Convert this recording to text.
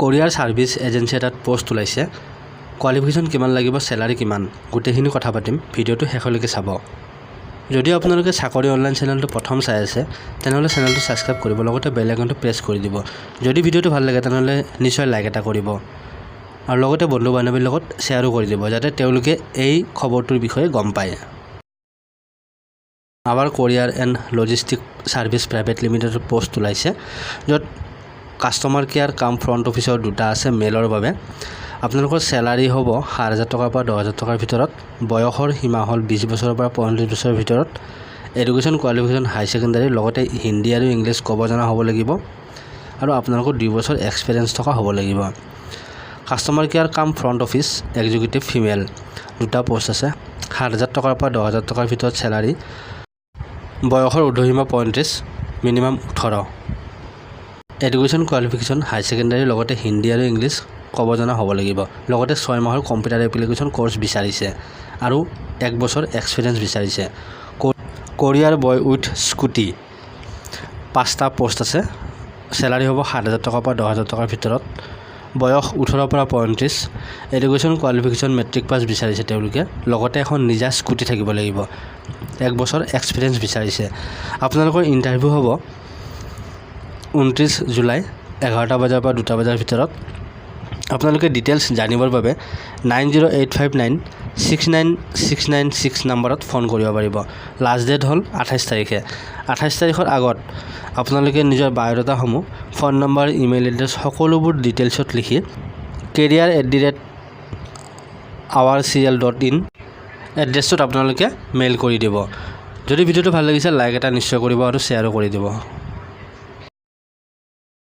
কোৰিয়াৰ service agency এটাত post ওলাইছে কোৱালিফিকেশন কিমান লাগিব স্যালাৰি কিমান গোটেইখিনি কথা পাতিম ভিডিওটো শেষলৈকে চাব যদি আপোনালোকে চাকৰি অনলাইন চেনেলটো প্ৰথম চাই আছে তেনেহলে চেনেলটো সাবস্ক্ৰাইব কৰিব লগতে বেল আইকনটো প্ৰেছ কৰি দিব যদি ভিডিওটো ভাল লাগে তেনেহলে নিশ্চয় লাইক এটা কৰিব আৰু লগতে বন্ধু বান্ধৱীৰ লগত শেয়াৰো কৰি দিব যাতে তেওঁলোকে এই খবৰটোৰ বিষয়ে গম পায় আৱাৰ কোৰিয়াৰ এণ্ড লজিষ্টিক সাৰ্ভিস প্ৰাইভেট লিমিটেডৰ পোষ্ট ওলাইছে য'ত কাস্টমাৰ কেয়াৰ কাম ফ্ৰণ্ট অফিচৰ দুটা আছে মেলৰ বাবে আপোনালোকৰ স্যালাৰি হ'ব ৭০০০ টকাৰ পৰা ১০০০০ টকাৰ ভিতৰত বয়সৰ সীমা হ'ল ২০ বছৰৰ পৰা ৩৫ বছৰৰ ভিতৰত এডুকেশ্যন কোৱালিফিকেশ্যন হাই সেকেন্ডাৰী লগতে হিন্দী আৰু ইংলিছ ক'ব জনা হ'ব লাগিব আৰু আপোনালোকৰ ২ বছৰ এক্সপেৰিয়েন্স থকা হ'ব লাগিব কাস্টমাৰ কেয়াৰ কাম ফ্ৰণ্ট অফিচ এক্সিকিউটিভ ফিমেল দুটা পোষ্ট আছে ৭০০০ টকাৰ পৰা ১০০০০ টকাৰ ভিতৰত স্যালাৰি বয়সৰ ঊৰ্ধ্বসীমা ৩৫ মিনিমাম ১৮ এডুকেশ্যন কোৱালিফিকেশ্যন হাই সেকেন্ডাৰী লগতে হিন্দী আৰু ইংলিছ ক'ব জনা হ'ব লাগিব লগতে ৬ মাহৰ কম্পিউটাৰ এপ্লিকেশ্যন কোৰ্স বিচাৰিছে আৰু ১ বছৰ এক্সপেৰিয়েন্স বিচাৰিছে কোৰিয়াৰ বয় উইথ স্কুটি ৫টা পোষ্ট আছে স্যালাৰি হ'ব ৭০০০ টকাৰ পৰা ১০০০০ টকাৰ ভিতৰত বয়স ১৮ পৰা ৩৫ এডুকেশ্যন কোৱালিফিকেশ্যন মেট্ৰিক পাছ বিচাৰিছে তেওঁলোকে লগতে এখন নিজা স্কুটি থাকিব লাগিব ১ বছৰ এক্সপেৰিয়েন্স বিচাৰিছে আপোনালোকৰ ইন্টাৰভিউ হ'ব ২৯ জুলাই ১১টা বজাৰ পৰা ২টা বজাৰ ভিতৰত আপোনালোকে ডিটেইলছ জানিবৰ বাবে 9085969696 নম্বৰত ফোন কৰিব পাৰিব লাষ্ট ডেট হ'ল ২৮ তাৰিখে ২৮ তাৰিখৰ আগত আপোনালোকে নিজৰ বায়োডাটাসমূহ ফোন নম্বৰ ইমেইল এড্ৰেছ সকলোবোৰ ডিটেইলছত লিখি career@ourcl.in এড্ৰেছটোত আপোনালোকে মেইল কৰি দিব যদি ভিডিওটো ভাল লাগিছে লাইক এটা নিশ্চয় কৰিব আৰু শ্বেয়াৰো কৰি দিব